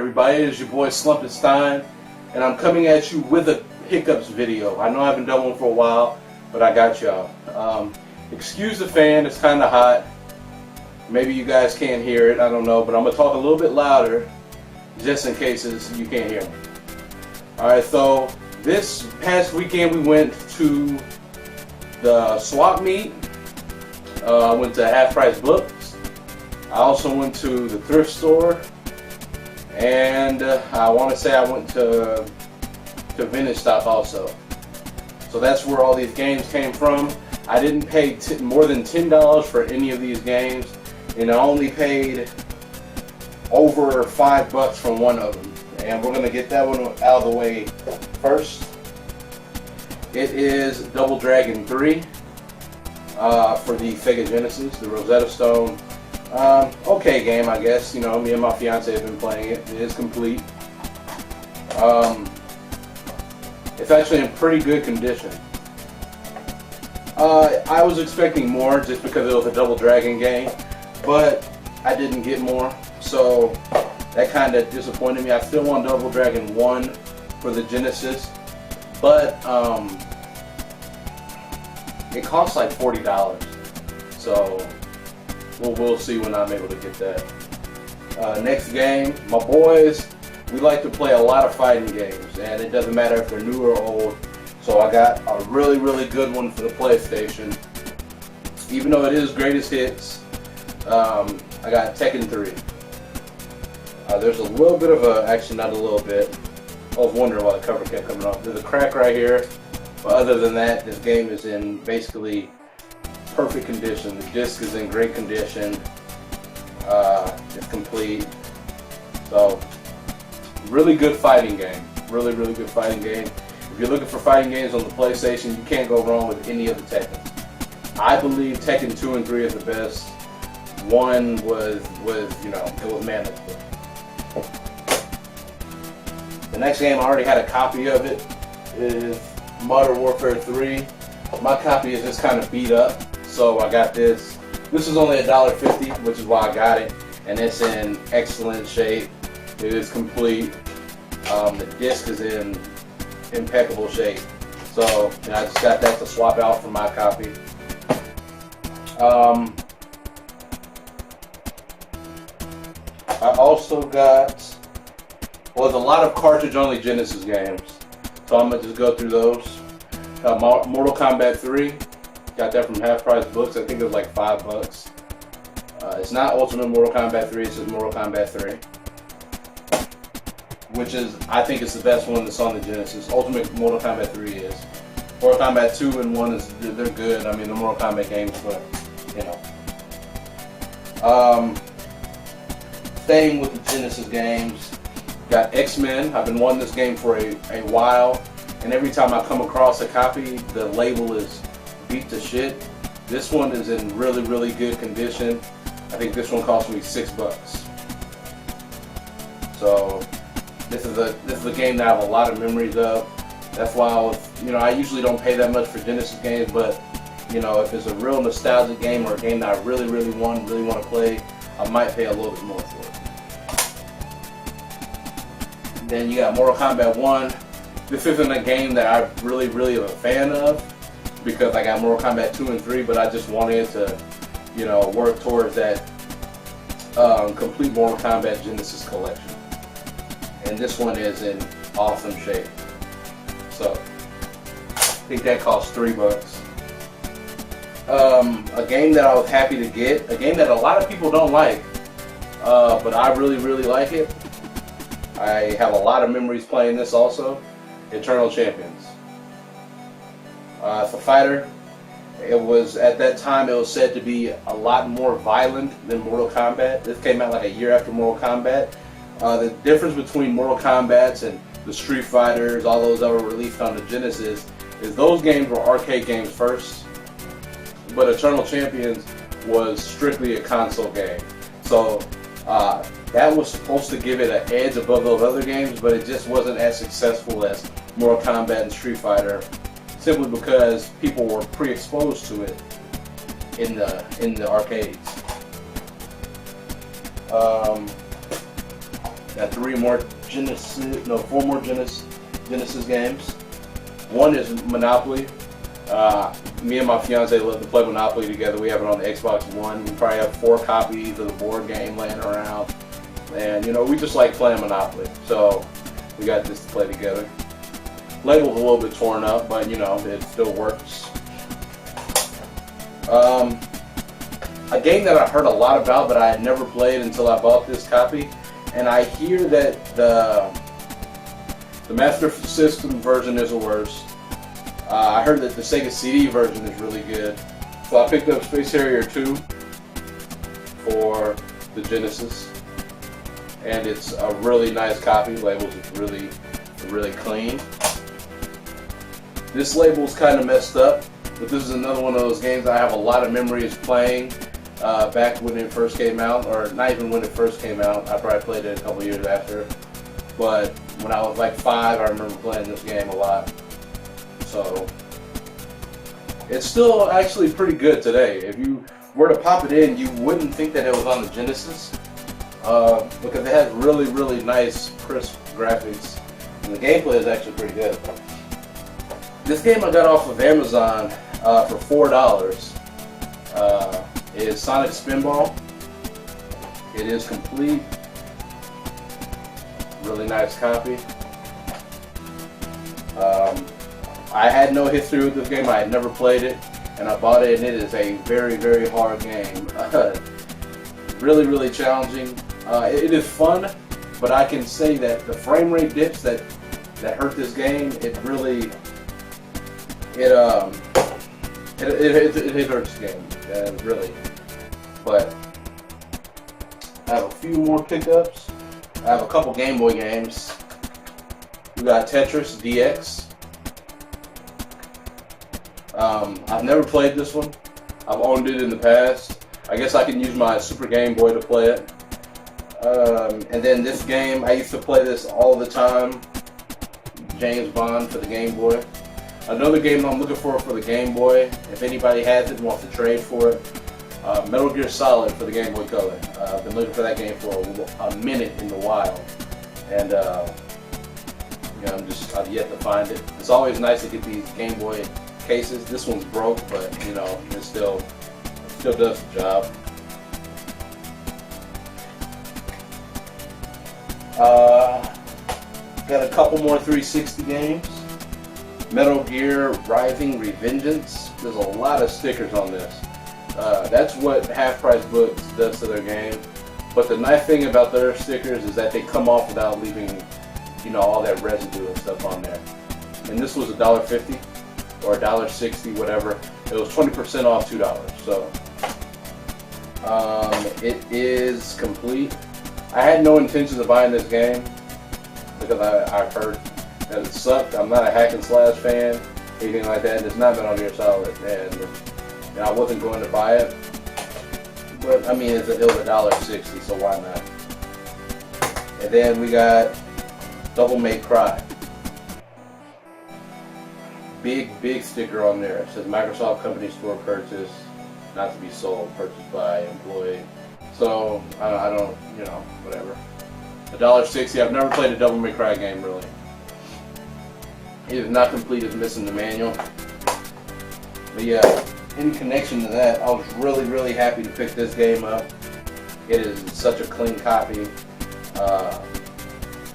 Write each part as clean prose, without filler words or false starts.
everybody? It is your boy Slumpenstein, and I'm coming at you with a hiccups video. I know I haven't done one for a while, but I got y'all. Excuse the fan, it's kind of hot. Maybe you guys can't hear it, I don't know, but I'm going to talk a little bit louder just in case you can't hear me. Alright, so this past weekend we went to the swap meet. I went to Half Price Books. I also went to the thrift store. And I want to say I went to Vintage Stock also. So that's where all these games came from. I didn't pay more than $10 for any of these games, and I only paid over $5 from one of them. And we're going to get that one out of the way first. It is Double Dragon 3 for the Sega Genesis, the Rosetta Stone. Okay game, I guess. You know, me and my fiance have been playing it. It is complete. It's actually in pretty good condition. I was expecting more just because it was a Double Dragon game, but I didn't get more, so that kind of disappointed me. I still want Double Dragon 1 for the Genesis, but it costs like $40, so we'll see when I'm able to get that. Next game, my boys, we like to play a lot of fighting games, and it doesn't matter if they're new or old. So I got a really, really good one for the PlayStation. Even though it is greatest hits, I got Tekken 3. There's a little bit of a, actually not a little bit, I was wondering why the cover kept coming off. There's a crack right here, but other than that, this game is in basically perfect condition. The disc is in great condition. It's complete. So, really good fighting game. Really, really good fighting game. If you're looking for fighting games on the PlayStation, you can't go wrong with any of the Tekken. I believe Tekken 2 and 3 is the best. 1 was you know, it was manageable. The next game, I already had a copy of it, is Modern Warfare 3. My copy is just kind of beat up, so I got this. This is only $1.50, which is why I got it, and it's in excellent shape. It is complete. The disc is in impeccable shape. So you know, I just got that to swap out for my copy. I also got, well, there's a lot of cartridge-only Genesis games, so I'm gonna just go through those. Mortal Kombat 3, got that from Half Price Books. I think it was like $5. It's not Ultimate Mortal Kombat 3, it's just Mortal Kombat 3. Which is, I think it's the best one that's on the Genesis. Ultimate Mortal Kombat 3 is. Mortal Kombat 2 and 1 is, they're good. I mean, the Mortal Kombat games, but, you know. Staying with the Genesis games, got X-Men. I've been wanting this game for a while, and every time I come across a copy, the label is beat to shit. This one is in really, really good condition. I think this one cost me $6. So, this is a game that I have a lot of memories of. That's why I usually don't pay that much for Genesis games, but you know, if it's a real nostalgic game or a game that I really, really want to play, I might pay a little bit more for it. Then you got Mortal Kombat 1. This isn't a game that I really, really am a fan of because I got Mortal Kombat 2 and 3, but I just wanted to, you know, work towards that complete Mortal Kombat Genesis collection. And this one is in awesome shape. So, I think that cost $3. A game that I was happy to get, a game that a lot of people don't like, but I really, really like it. I have a lot of memories playing this also. Eternal Champions. It's a fighter. It was, at that time, it was said to be a lot more violent than Mortal Kombat. This came out like a year after Mortal Kombat. The difference between Mortal Kombat and the Street Fighters, all those that were released on the Genesis, is those games were arcade games first, but Eternal Champions was strictly a console game. So that was supposed to give it an edge above those other games, but it just wasn't as successful as Mortal Kombat and Street Fighter, simply because people were pre-exposed to it in the arcades. Got 4 more Genesis games. One is Monopoly. Me and my fiance love to play Monopoly together. We have it on the Xbox One. We probably have 4 copies of the board game laying around. And, you know, we just like playing Monopoly. So we got this to play together. Label's a little bit torn up, but, you know, it still works. A game that I heard a lot about, but I had never played until I bought this copy. And I hear that the Master System version is the worst. I heard that the Sega CD version is really good. So I picked up Space Harrier 2 for the Genesis. And it's a really nice copy. Labels is really clean. This label's kind of messed up, but this is another one of those games I have a lot of memories playing back when it first came out, or not even when it first came out. I probably played it a couple years after. But when I was like 5, I remember playing this game a lot. So it's still actually pretty good today. If you were to pop it in, you wouldn't think that it was on the Genesis because it has really nice, crisp graphics, and the gameplay is actually pretty good. This game I got off of Amazon for $4. Is Sonic Spinball. It is complete. Really nice copy. I had no history with this game. I had never played it, and I bought it, and it is a very hard game. Really challenging. It is fun, but I can say that the frame rate dips that hurt this game, it hurts the game, really. But I have a few more pickups. I have a couple Game Boy games. We got Tetris DX. I've never played this one. I've owned it in the past. I guess I can use my Super Game Boy to play it. And then this game, I used to play this all the time. James Bond for the Game Boy. Another game I'm looking for the Game Boy, if anybody has it and wants to trade for it, Metal Gear Solid for the Game Boy Color. I've been looking for that game for a minute in the wild, and you know, I've yet to find it. It's always nice to get these Game Boy cases. This one's broke, but you know, it still does the job. Got a couple more 360 games. Metal Gear Rising Revengeance. There's a lot of stickers on this. That's what Half Price Books does to their game. But the nice thing about their stickers is that they come off without leaving, you know, all that residue and stuff on there. And this was $1.50 or $1.60, whatever. It was 20% off $2. So it is complete. I had no intentions of buying this game because I've heard that it sucked. I'm not a hack and slash fan, anything like that. It's not Metal Gear Solid, and I wasn't going to buy it. But I mean, it was $1.60, so why not? And then we got Devil May Cry. Big sticker on there. It says Microsoft Company Store purchase, not to be sold, purchased by employee. So I don't, you know, whatever. $1.60. I've never played a Devil May Cry game really. It is not complete. It's missing the manual. But yeah, in connection to that, I was really happy to pick this game up. It is such a clean copy.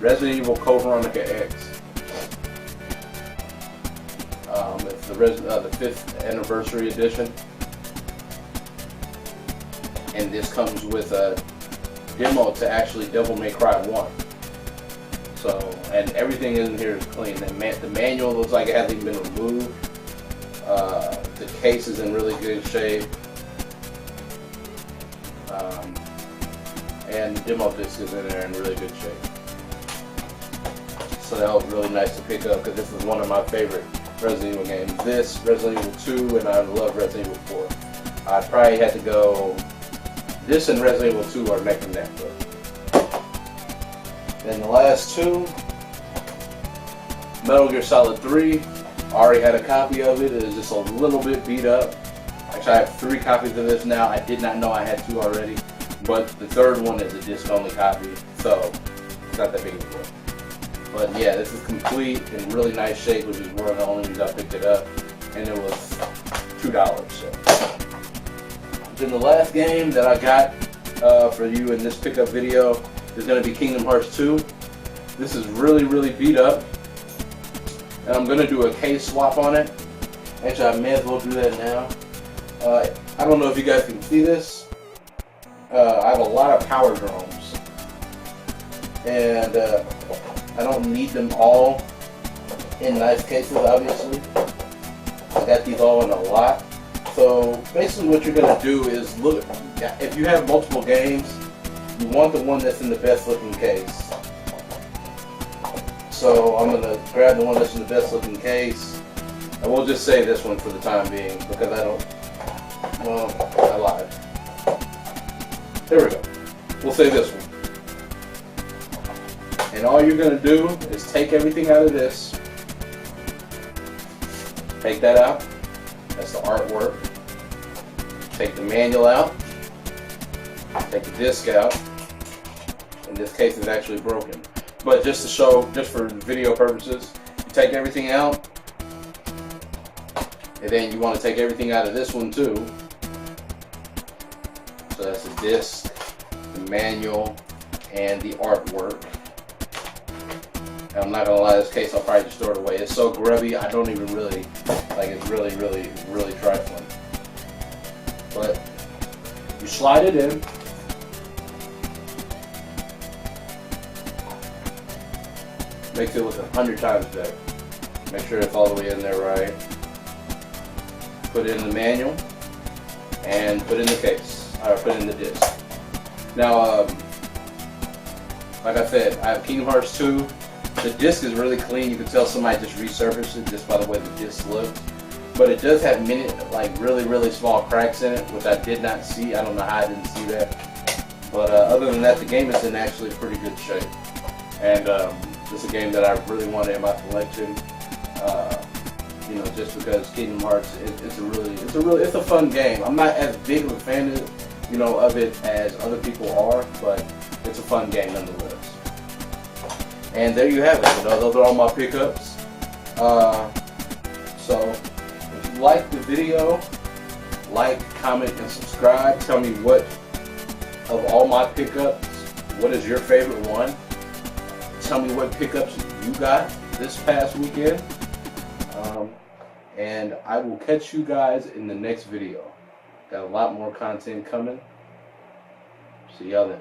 Resident Evil Code Veronica X. It's the 5th anniversary edition, and this comes with a demo to actually Devil May Cry 1. So, and everything in here is clean. The manual looks like it hasn't even been removed. The case is in really good shape. And the demo disc is in there in really good shape. So that was really nice to pick up because this is one of my favorite Resident Evil games. This, Resident Evil 2, and I love Resident Evil 4. I'd probably have to go, this and Resident Evil 2 are neck and neck. Then the last two, Metal Gear Solid 3. I already had a copy of it. It is just a little bit beat up. Actually, I have 3 copies of this now. I did not know I had 2 already. But the third one is a disc-only copy. So, It's not that big of a deal. But yeah, this is complete in really nice shape, which is one of the only reasons I picked it up. And it was $2. So. Then the last game that I got for you in this pickup video is going to be Kingdom Hearts 2. This is really beat up. And I'm going to do a case swap on it. Actually, I may as well do that now. I don't know if you guys can see this. I have a lot of power drones. And I don't need them all in nice cases, obviously. I got these all in a lot. So basically what you're going to do is look, if you have multiple games, you want the one that's in the best looking case. So I'm going to grab the one that's in the best looking case. I will just say this one for the time being because I lied. There we go. We'll say this one. And all you're going to do is take everything out of this. Take that out. That's the artwork. Take the manual out. Take the disc out. In this case, it's actually broken. But just to show, just for video purposes, you take everything out. And then you want to take everything out of this one too. So that's the disc, the manual, and the artwork. I'm not gonna lie, this case I'll probably just throw it away. It's so grubby, I don't even really, like, it's really trifling. But you slide it in. Makes it look 100 times better. Make sure it's all the way in there right. Put it in the manual and put it in the case, or put it in the disc. Now, like I said, I have Kingdom Hearts 2. The disc is really clean. You can tell somebody just resurfaced it just by the way the disc looks. But it does have many, like really small cracks in it, which I did not see. I don't know how I didn't see that. But other than that, the game is in actually pretty good shape. And this is a game that I really wanted in my collection. You know, just because Kingdom Hearts, it's a fun game. I'm not as big of a fan of, you know, of it as other people are, but it's a fun game nonetheless. And there you have it. You know, those are all my pickups. So if you like the video, like, comment, and subscribe. Tell me what of all my pickups, what is your favorite one? Tell me what pickups you got this past weekend. And I will catch you guys in the next video. Got a lot more content coming. See y'all then.